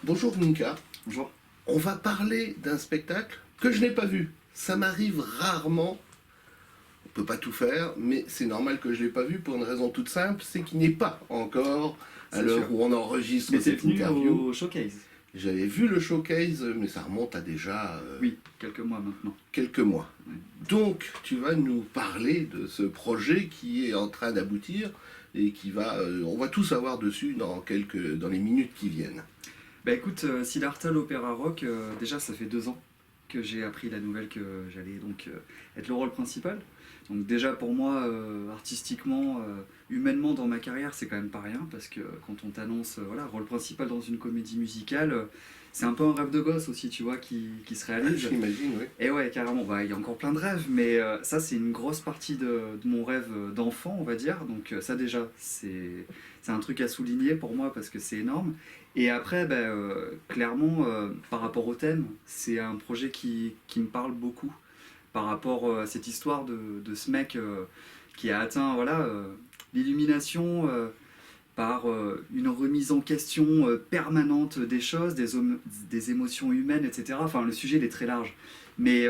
Bonjour Ninka, Bonjour. on va parler d'un spectacle que je n'ai pas vu. Ça m'arrive rarement, on peut pas tout faire, mais c'est normal que je l'ai pas vu pour une raison toute simple, c'est qu'il n'est pas encore à C'est l'heure sûr. où on enregistre Mais t'es cette venu interview. au showcase? J'avais vu le showcase, mais ça remonte à déjà Oui, quelques mois maintenant. quelques mois. Ouais. Donc tu vas nous parler de ce projet qui est en train d'aboutir et qui va, on va tout savoir dessus dans les minutes qui viennent. Bah écoute, Siddhartha l'opéra rock, déjà ça fait 2 ans que j'ai appris la nouvelle que j'allais donc être le rôle principal. Donc déjà pour moi, artistiquement, humainement dans ma carrière, c'est quand même pas rien parce que quand on t'annonce voilà, rôle principal dans une comédie musicale, c'est un peu un rêve de gosse aussi, tu vois, qui se réalise. J'imagine, oui. Et ouais, carrément, bah, il y a encore plein de rêves, mais ça c'est une grosse partie de mon rêve d'enfant, on va dire. Donc ça déjà, c'est un truc à souligner pour moi parce que c'est énorme. Et après, bah, clairement, par rapport au thème, c'est un projet qui me parle beaucoup par rapport à cette histoire de ce mec qui a atteint voilà, l'illumination par une remise en question permanente des choses, des émotions humaines, etc. Enfin, le sujet il est très large. Mais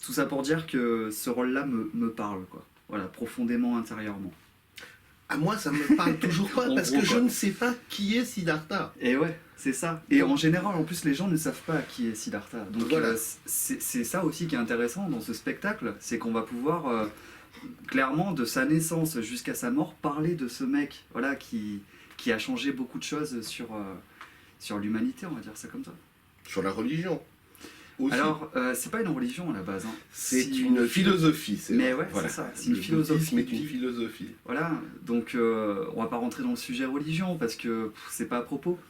tout ça pour dire que ce rôle-là me parle, quoi. Voilà, profondément, intérieurement. À moi, ça me parle toujours pas En parce gros, que je quoi. ne sais pas qui est Siddhartha. Et ouais, c'est ça. Et en général, en plus, les gens ne savent pas qui est Siddhartha. Donc Voilà. c'est ça aussi qui est intéressant dans ce spectacle, c'est qu'on va pouvoir clairement, de sa naissance jusqu'à sa mort, parler de ce mec, voilà, qui a changé beaucoup de choses sur l'humanité, on va dire ça comme ça. Sur la religion. Aussi. Alors, c'est pas une religion à la base. Hein. C'est une philosophie. Mais vrai. ouais, Voilà. c'est ça. C'est une Le philosophie. bouddhisme est une philosophie. Voilà, donc on va pas rentrer dans le sujet religion parce que c'est pas à propos.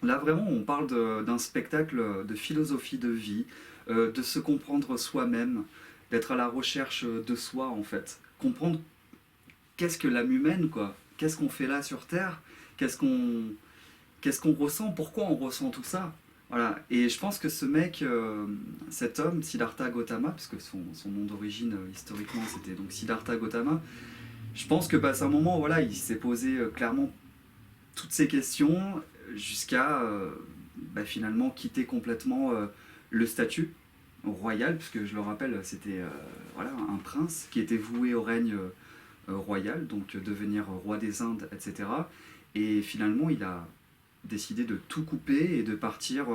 Là vraiment on parle d'un spectacle de philosophie de vie, de se comprendre soi-même, d'être à la recherche de soi en fait. Comprendre qu'est-ce que l'âme humaine quoi, qu'est-ce qu'on fait là sur Terre, qu'est-ce qu'on ressent, pourquoi on ressent tout ça. Voilà, et je pense que ce mec, cet homme, Siddhartha Gautama, parce que son nom d'origine historiquement c'était donc Siddhartha Gautama, je pense que bah, c'est un moment, voilà, il s'est posé clairement toutes ces questions jusqu'à bah, finalement quitter complètement le statut royal, puisque je le rappelle, c'était voilà, un prince qui était voué au règne royal, donc devenir roi des Indes, etc. Et finalement, il a décidé de tout couper et de partir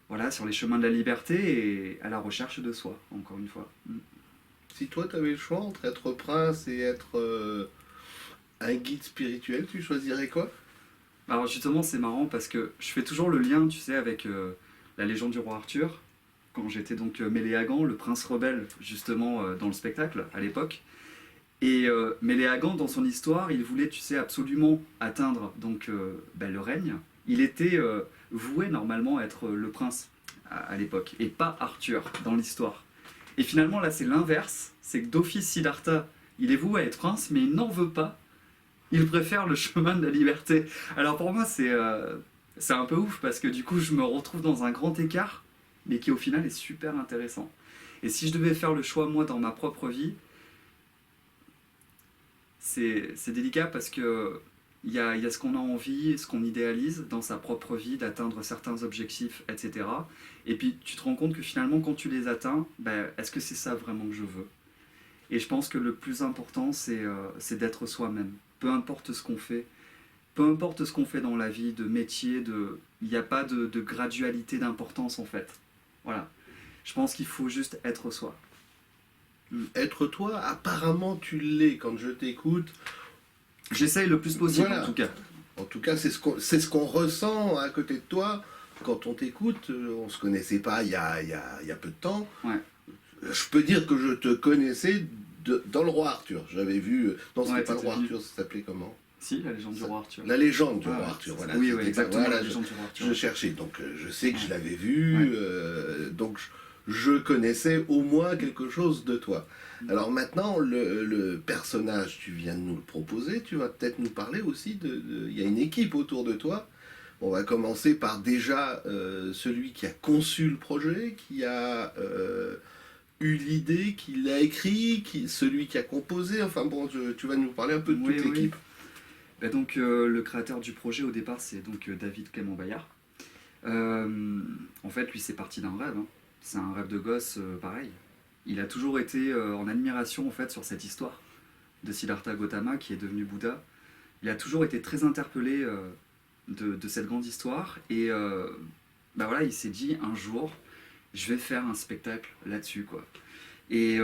voilà, sur les chemins de la liberté et à la recherche de soi, encore une fois. Si toi, tu avais le choix entre être prince et être un guide spirituel, tu choisirais quoi? Alors justement, c'est marrant parce que je fais toujours le lien, tu sais, avec la légende du roi Arthur, quand j'étais donc Méléagant, le prince rebelle, justement, dans le spectacle, à l'époque. Et Méléagant, dans son histoire, il voulait, tu sais, absolument atteindre donc, ben, le règne. Il était voué normalement à être le prince à l'époque, et pas Arthur dans l'histoire. Et finalement, là, c'est l'inverse, c'est que d'office Siddhartha, il est voué à être prince, mais il n'en veut pas. Il préfère le chemin de la liberté. Alors pour moi, c'est un peu ouf, parce que du coup, je me retrouve dans un grand écart, mais qui au final est super intéressant. Et si je devais faire le choix, moi, dans ma propre vie, c'est délicat parce que il y a ce qu'on a envie, ce qu'on idéalise dans sa propre vie, d'atteindre certains objectifs, etc. Et puis tu te rends compte que finalement, quand tu les atteins, ben, est-ce que c'est ça vraiment que je veux? Et je pense que le plus important, c'est d'être soi-même. Peu importe ce qu'on fait, peu importe ce qu'on fait dans la vie, de métier, il n'y a pas de gradualité d'importance en fait. Voilà. Je pense qu'il faut juste être soi. Être toi, apparemment tu l'es quand je t'écoute. J'essaye le plus possible Voilà. en tout cas. En tout cas, c'est ce qu'on ressent à côté de toi quand on t'écoute. On se connaissait pas il y a peu de temps. Ouais. Je peux dire que je te connaissais dans le roi Arthur. J'avais vu. Non, c'était Ouais, pas le roi t'étais Arthur, ça s'appelait comment? Si, la légende du roi Arthur. La légende du Ah, roi Arthur, voilà. Oui, C'était oui, pas- exactement, voilà, la légende du roi Arthur. je cherchais, donc je sais que je Ouais. l'avais vu, Ouais. donc je connaissais au moins quelque chose de toi. Alors maintenant, le personnage, tu viens de nous le proposer, tu vas peut-être nous parler aussi il y a une équipe autour de toi. On va commencer par déjà celui qui a conçu le projet, qui a eu l'idée, qui l'a écrit, celui qui a composé, enfin bon, tu vas nous parler un peu de Oui, toute oui. l'équipe. Donc le créateur du projet au départ c'est donc David Clément Bayard. En fait lui c'est parti d'un rêve, hein. C'est un rêve de gosse pareil. Il a toujours été en admiration en fait sur cette histoire de Siddhartha Gautama qui est devenu Bouddha. Il a toujours été très interpellé de cette grande histoire et voilà, il s'est dit un jour je vais faire un spectacle là-dessus quoi. Et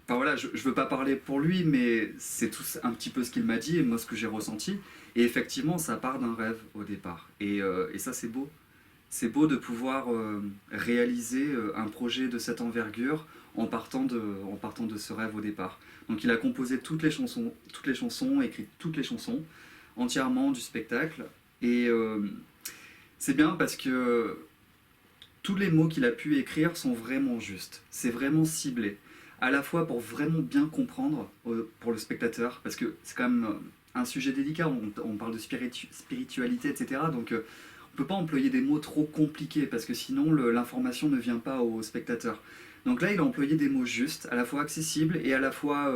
voilà, je veux pas parler pour lui, mais c'est tout un petit peu ce qu'il m'a dit et moi ce que j'ai ressenti. Et effectivement, ça part d'un rêve au départ. Et ça, c'est beau. C'est beau de pouvoir réaliser un projet de cette envergure en partant de ce rêve au départ. Donc il a composé toutes les chansons, écrit toutes les chansons, entièrement du spectacle. Et c'est bien parce que tous les mots qu'il a pu écrire sont vraiment justes. C'est vraiment ciblé. À la fois pour vraiment bien comprendre pour le spectateur, parce que c'est quand même un sujet délicat, on parle de spiritualité, etc. Donc on ne peut pas employer des mots trop compliqués, parce que sinon l'information ne vient pas au spectateur. Donc là, il a employé des mots justes, à la fois accessibles et à la fois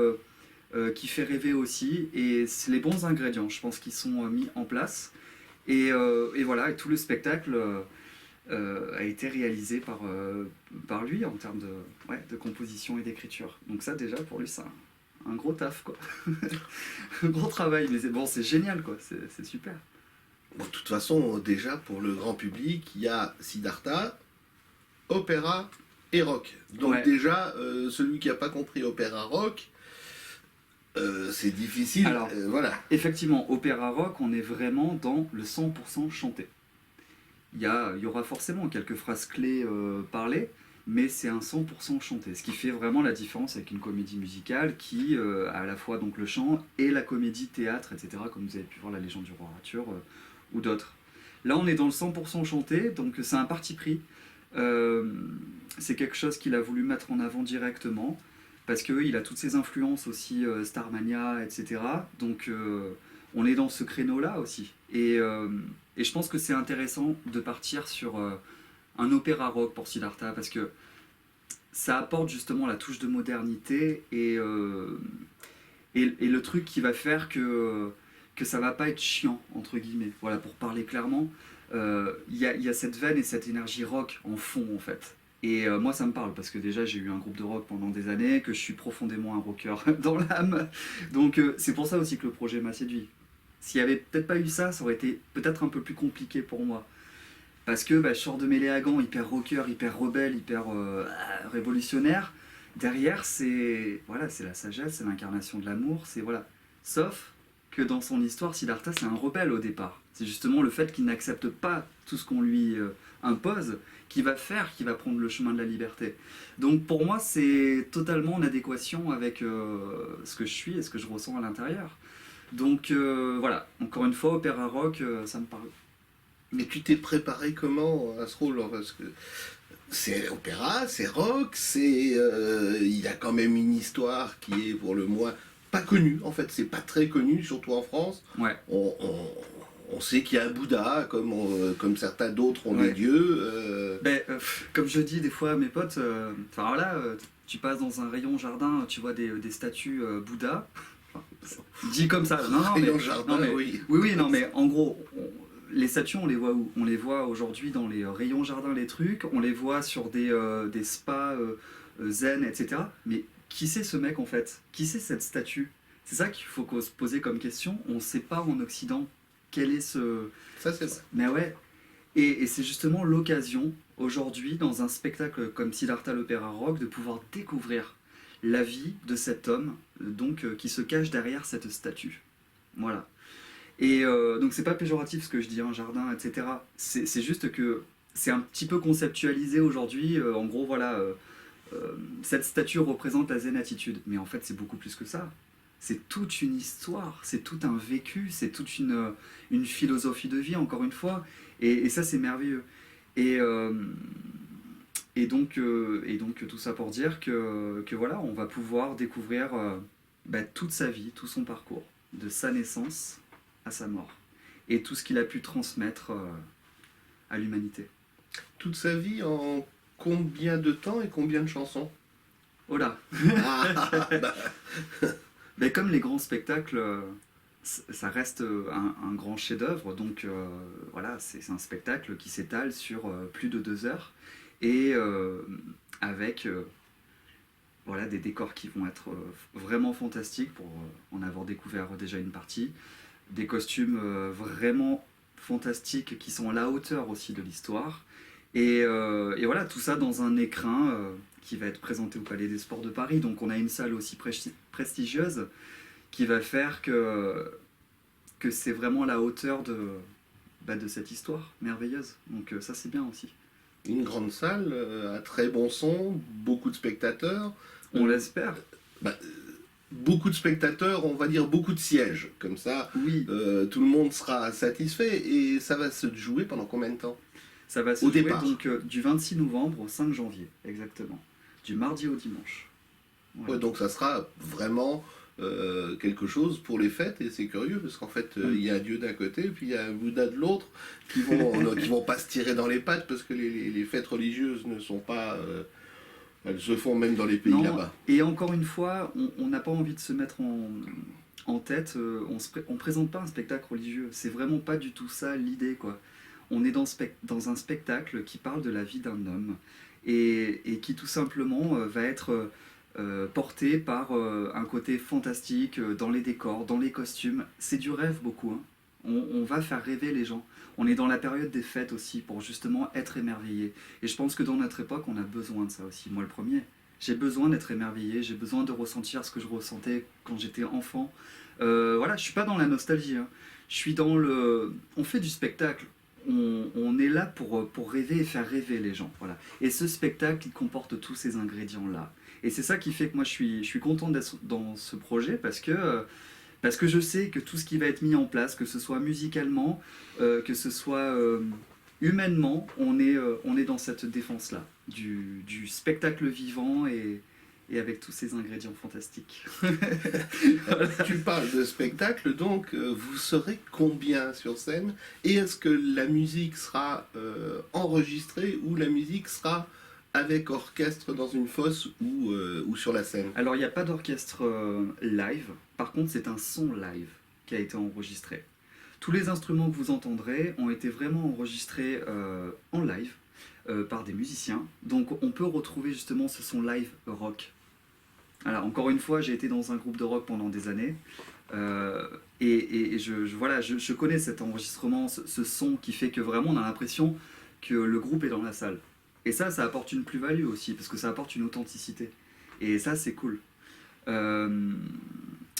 qui fait rêver aussi. Et c'est les bons ingrédients, je pense, qui sont mis en place. Et voilà, et tout le spectacle a été réalisé par lui en termes de composition et d'écriture. Donc ça déjà pour lui c'est un gros taf quoi. Un gros travail, mais c'est génial quoi, c'est super. Bon, de toute façon, déjà pour le grand public, il y a Siddhartha, opéra et rock. Donc Ouais. déjà, celui qui n'a pas compris opéra rock, c'est difficile. Alors, voilà. effectivement, opéra rock, on est vraiment dans le 100% chanté. Il y aura forcément quelques phrases clés parlées, mais c'est un 100% chanté, ce qui fait vraiment la différence avec une comédie musicale qui a à la fois donc le chant et la comédie théâtre, etc., comme vous avez pu voir La Légende du Roi Arthur ou d'autres. Là, on est dans le 100% chanté, donc c'est un parti pris. C'est quelque chose qu'il a voulu mettre en avant directement, parce qu'il a toutes ses influences aussi, Starmania, etc. Donc on est dans ce créneau-là aussi. Et je pense que c'est intéressant de partir sur un opéra rock pour Siddhartha, parce que ça apporte justement la touche de modernité et le truc qui va faire que ça va pas être chiant, entre guillemets. Voilà, pour parler clairement, y a cette veine et cette énergie rock en fond, en fait. Et moi, ça me parle, parce que déjà, j'ai eu un groupe de rock pendant des années, que je suis profondément un rocker dans l'âme. Donc c'est pour ça aussi que le projet m'a séduit. S'il n'y avait peut-être pas eu ça, ça aurait été peut-être un peu plus compliqué pour moi. Parce que je sors de Méléagan, hyper rocker, hyper rebelle, hyper révolutionnaire. Derrière, c'est la sagesse, c'est l'incarnation de l'amour, c'est voilà. Sauf que dans son histoire, Siddhartha, c'est un rebelle au départ. C'est justement le fait qu'il n'accepte pas tout ce qu'on lui impose qui va faire qu'il va prendre le chemin de la liberté. Donc pour moi, c'est totalement en adéquation avec ce que je suis et ce que je ressens à l'intérieur. Donc voilà, encore une fois, opéra rock, ça me parle. Mais tu t'es préparé comment à ce rôle, hein, parce que c'est opéra, c'est rock, il y a quand même une histoire qui est pour le moins pas connue. En fait, c'est pas très connu, surtout en France. Ouais. On sait qu'il y a un Bouddha, comme certains d'autres ont Ouais. des dieux. Comme je dis des fois à mes potes, tu passes dans un rayon jardin, tu vois des statues Bouddha. Dit comme ça. Non, Rayon mais, jardin, non, mais- oui. Oui, non, mais en gros, les statues, on les voit où? On les voit aujourd'hui dans les rayons jardin, les trucs. On les voit sur des spas zen, etc. Mais qui c'est ce mec en fait? Qui c'est cette statue? C'est ça qu'il faut se poser comme question. On ne sait pas en Occident quel est ce. Ça, c'est vrai. Mais ouais. Et c'est justement l'occasion aujourd'hui, dans un spectacle comme Siddhartha l'Opéra Rock, de pouvoir découvrir la vie de cet homme qui se cache derrière cette statue. Voilà. Et donc c'est pas péjoratif ce que je dis, un jardin, etc. C'est juste que c'est un petit peu conceptualisé aujourd'hui. En gros, voilà, cette statue représente la zen attitude. Mais en fait, c'est beaucoup plus que ça. C'est toute une histoire, c'est tout un vécu, c'est toute une philosophie de vie, encore une fois. Et ça, c'est merveilleux. Et, euh, et donc tout ça pour dire que voilà, on va pouvoir découvrir toute sa vie, tout son parcours, de sa naissance à sa mort, et tout ce qu'il a pu transmettre à l'humanité. Toute sa vie en combien de temps et combien de chansons? Oh là. Ah, bah, Mais comme les grands spectacles, ça reste un grand chef-d'œuvre. Donc voilà, c'est un spectacle qui s'étale sur plus de 2 heures et avec voilà, des décors qui vont être vraiment fantastiques pour en avoir découvert déjà une partie, des costumes vraiment fantastiques qui sont à la hauteur aussi de l'histoire. Et voilà, tout ça dans un écrin qui va être présenté au Palais des Sports de Paris. Donc on a une salle aussi prestigieuse qui va faire que c'est vraiment à la hauteur de cette histoire merveilleuse. Donc ça c'est bien aussi. Une grande salle, à très bon son, beaucoup de spectateurs. On l'espère. Bah, beaucoup de spectateurs, on va dire beaucoup de sièges. Comme ça, Oui, tout le monde sera satisfait. Et ça va se jouer pendant combien de temps? ça va se Au jouer départ. donc du 26 novembre au 5 janvier, exactement. Du mardi au dimanche. Voilà. Ouais, donc ça sera vraiment quelque chose pour les fêtes, et c'est curieux parce qu'en fait il y a Dieu d'un côté puis il y a Bouddha de l'autre qui vont pas se tirer dans les pattes parce que les fêtes religieuses ne sont pas elles se font même dans les pays Non, là-bas. et encore une fois, on n'a pas envie de se mettre en tête, on présente pas un spectacle religieux, c'est vraiment pas du tout ça l'idée, quoi. On est dans un spectacle qui parle de la vie d'un homme et qui tout simplement va être porté par un côté fantastique dans les décors, dans les costumes. C'est du rêve beaucoup, hein. On va faire rêver les gens. On est dans la période des fêtes aussi pour justement être émerveillé. Et je pense que dans notre époque, on a besoin de ça aussi. Moi le premier. J'ai besoin d'être émerveillé, j'ai besoin de ressentir ce que je ressentais quand j'étais enfant. Voilà, je suis pas dans la nostalgie, hein. Je suis dans le... On fait du spectacle. On est là pour rêver et faire rêver les gens. Voilà. Et ce spectacle, il comporte tous ces ingrédients-là. Et c'est ça qui fait que moi, je suis content d'être dans ce projet parce que je sais que tout ce qui va être mis en place, que ce soit musicalement, que ce soit humainement, on est dans cette défense-là, du spectacle vivant et avec tous ces ingrédients fantastiques. Tu parles de spectacle, donc vous serez combien sur scène? Et est-ce que la musique sera enregistrée ou la musique sera avec orchestre dans une fosse ou sur la scène? Alors, il n'y a pas d'orchestre live, par contre, c'est un son live qui a été enregistré. Tous les instruments que vous entendrez ont été vraiment enregistrés en live par des musiciens, donc on peut retrouver justement ce son live rock. Alors, encore une fois, j'ai été dans un groupe de rock pendant des années et voilà, je connais cet enregistrement, ce son qui fait que vraiment on a l'impression que le groupe est dans la salle. Et ça apporte une plus-value aussi, parce que ça apporte une authenticité. Et ça, c'est cool.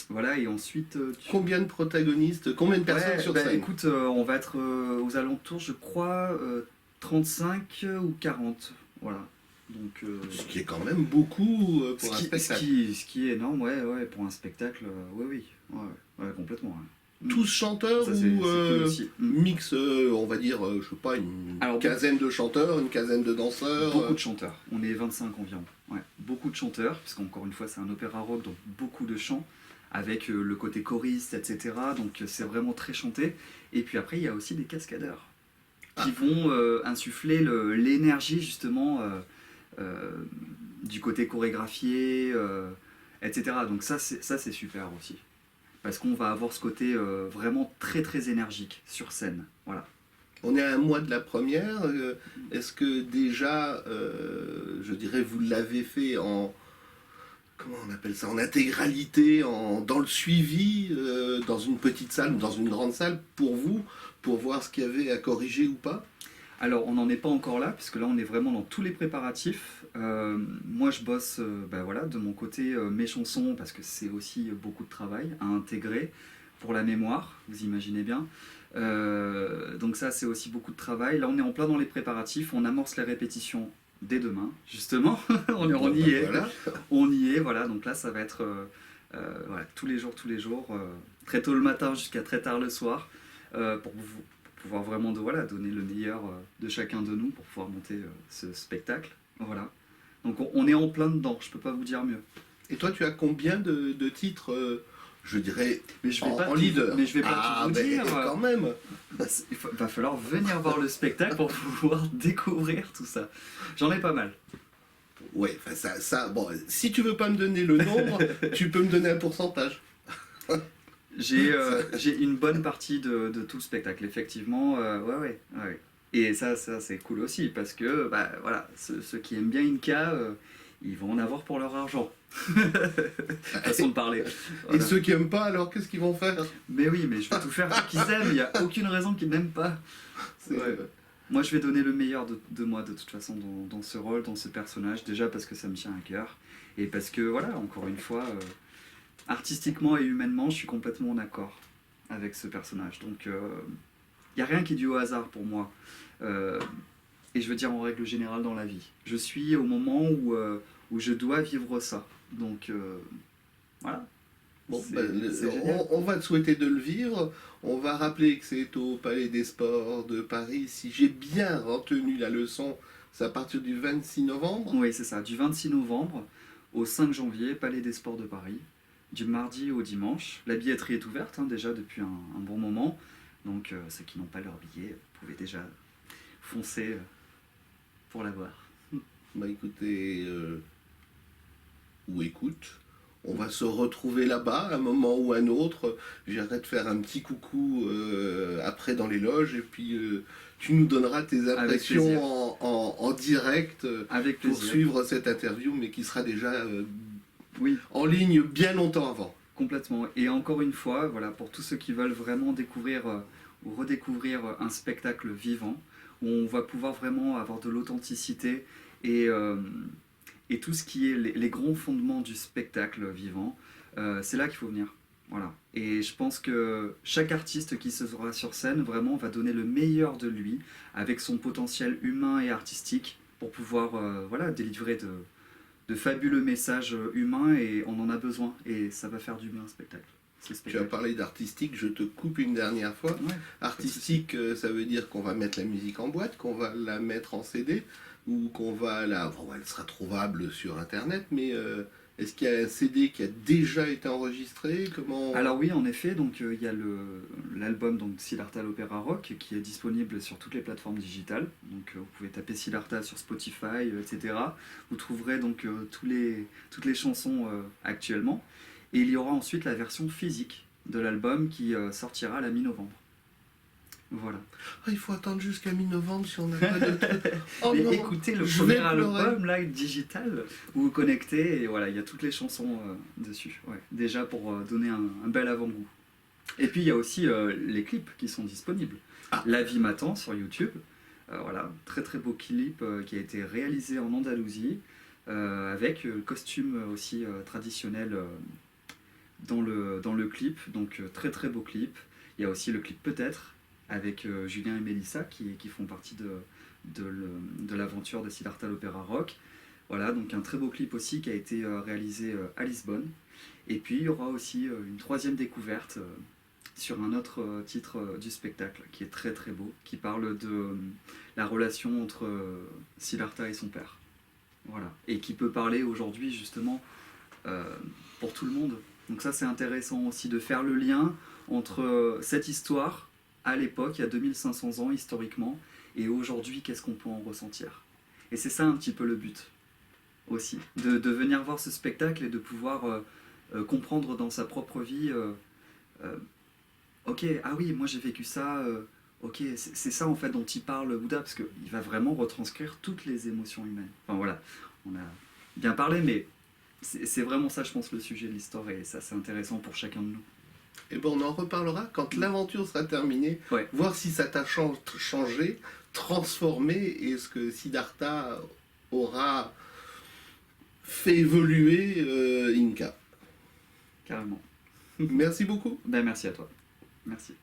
Voilà, et ensuite... Combien de protagonistes, combien de personnes sur scène? Écoute, on va être aux alentours, je crois, 35 ou 40. Voilà. Donc, Ce qui est quand même beaucoup pour un spectacle. ce qui est énorme, ouais, pour un spectacle, oui, complètement. Ouais. Tous chanteurs Ça, ou c'est cool aussi. mix, on va dire, je sais pas, une Alors, quinzaine de chanteurs, une quinzaine de danseurs? Beaucoup de chanteurs, on est 25 environ. Ouais. Beaucoup de chanteurs, puisqu'encore une fois c'est un opéra rock, donc beaucoup de chants, avec le côté choriste, etc. Donc c'est vraiment très chanté. Et puis après il y a aussi des cascadeurs qui vont insuffler l'énergie justement du côté chorégraphié, etc. Donc ça c'est super aussi. Parce qu'on va avoir ce côté vraiment très très énergique sur scène. Voilà. On est à un mois de la première. Est-ce que déjà, je dirais, vous l'avez fait en... Comment on appelle ça? En intégralité, dans le suivi, dans une petite salle ou dans une grande salle, pour vous, pour voir ce qu'il y avait à corriger ou pas? Alors, on n'en est pas encore là, puisque là, on est vraiment dans tous les préparatifs. Moi, je bosse voilà, de mon côté mes chansons, parce que c'est aussi beaucoup de travail à intégrer pour la mémoire, vous imaginez bien. Donc ça, c'est aussi beaucoup de travail. Là, on est en plein dans les préparatifs, on amorce les répétitions dès demain, justement. on y est. Voilà. On y est, voilà. Donc là, ça va être voilà, tous les jours, très tôt le matin jusqu'à très tard le soir, pour pouvoir vraiment donner le meilleur de chacun de nous pour pouvoir monter ce spectacle. Voilà. Donc on est en plein dedans, je peux pas vous dire mieux. Et toi, tu as combien de titres, je dirais, Mais je vais pas en tout- leader? mais je vais pas tout vous dire. Quand même. Il va falloir venir voir le spectacle pour pouvoir découvrir tout ça. J'en ai pas mal. Ouais, bon, si tu veux pas me donner le nombre, tu peux me donner un pourcentage. J'ai une bonne partie de tout le spectacle, effectivement. Ouais. Et ça c'est cool aussi, parce que bah, voilà, ceux qui aiment bien Inca, ils vont en avoir pour leur argent. Façon de parler. Et Voilà. ceux qui aiment pas, alors qu'est-ce qu'ils vont faire? Mais oui, mais je vais tout faire pour qu'ils aiment, il n'y a aucune raison qu'ils n'aiment pas. C'est- Ouais. Moi, je vais donner le meilleur de moi, de toute façon, dans ce rôle, dans ce personnage. Déjà parce que ça me tient à cœur. Et parce que, voilà, encore une fois, artistiquement et humainement, je suis complètement en accord avec ce personnage. Donc, il n'y a rien qui est dû au hasard pour moi. Euh, et je veux dire, en règle générale, dans la vie. Je suis au moment où je dois vivre ça. Donc, voilà. Bon, C'est- ben, c'est génial. on va te souhaiter de le vivre. On va rappeler que c'est au Palais des Sports de Paris. Si j'ai bien retenu la leçon, c'est à partir du 26 novembre. Oui, c'est ça. Du 26 novembre au 5 janvier, Palais des Sports de Paris. Du mardi au dimanche. La billetterie est ouverte, hein, déjà depuis un bon moment. Donc ceux qui n'ont pas leur billet, vous pouvez déjà foncer pour l'avoir. Bah écoutez, ou écoute, on va se retrouver là-bas à un moment ou un autre. J'irai te faire un petit coucou après dans les loges et puis tu nous donneras tes plaisir. impressions en direct Avec pour plaisir. suivre cette interview, mais qui sera déjà Oui, en ligne bien longtemps avant. complètement. Et encore une fois, voilà, pour tous ceux qui veulent vraiment découvrir ou redécouvrir un spectacle vivant, où on va pouvoir vraiment avoir de l'authenticité et, euh, et tout ce qui est les grands fondements du spectacle vivant, c'est là qu'il faut venir. Voilà. Et je pense que chaque artiste qui sera sur scène vraiment va donner le meilleur de lui avec son potentiel humain et artistique pour pouvoir voilà, délivrer de fabuleux messages humains, et on en a besoin et ça va faire du bien, spectacle. Ce Tu as spectacle. parlé d'artistique, je te coupe une dernière fois. Ouais, Artistique, ça veut dire qu'on va mettre la musique en boîte, qu'on va la mettre en CD, ou qu'on va la... Bon, elle sera trouvable sur Internet, mais est-ce qu'il y a un CD qui a déjà été enregistré? Comment... alors oui, en effet, donc il y a l'album donc Siddhartha l'opéra rock qui est disponible sur toutes les plateformes digitales. Donc vous pouvez taper Siddhartha sur Spotify, etc. Vous trouverez donc toutes les chansons actuellement. Et il y aura ensuite la version physique de l'album qui sortira à la mi-novembre. Voilà. Ah, il faut attendre jusqu'à mi-novembre si on n'a pas de truc. Oh Mais non, écoutez le je premier vais pleurer. album là, digital, vous vous connectez et voilà, il y a toutes les chansons dessus. Ouais. Déjà pour donner un bel avant-goût. Et puis il y a aussi les clips qui sont disponibles. Ah. La vie m'attend sur YouTube. Voilà, très très beau clip qui a été réalisé en Andalousie avec le costume aussi traditionnel dans le clip. Donc très très beau clip. Il y a aussi le clip Peut-être avec Julien et Mélissa qui font partie de l'aventure de Siddhartha l'opéra rock. Voilà, donc un très beau clip aussi qui a été réalisé à Lisbonne. Et puis il y aura aussi une troisième découverte sur un autre titre du spectacle qui est très très beau, qui parle de la relation entre Siddhartha et son père. Voilà, et qui peut parler aujourd'hui justement pour tout le monde. Donc ça c'est intéressant aussi de faire le lien entre cette histoire à l'époque, il y a 2500 ans historiquement, et aujourd'hui qu'est-ce qu'on peut en ressentir. Et c'est ça un petit peu le but aussi, de venir voir ce spectacle et de pouvoir comprendre dans sa propre vie, ok, ah oui, moi j'ai vécu ça, ok, c'est ça en fait dont il parle Bouddha, parce qu'il va vraiment retranscrire toutes les émotions humaines. Enfin voilà, on a bien parlé, mais c'est vraiment ça je pense le sujet de l'histoire, et ça c'est intéressant pour chacun de nous. Et bon, on en reparlera quand l'aventure sera terminée, Ouais. voir si ça t'a changé, transformé, et ce que Siddhartha aura fait évoluer Inca. Carrément. Merci beaucoup. Ben merci à toi. Merci.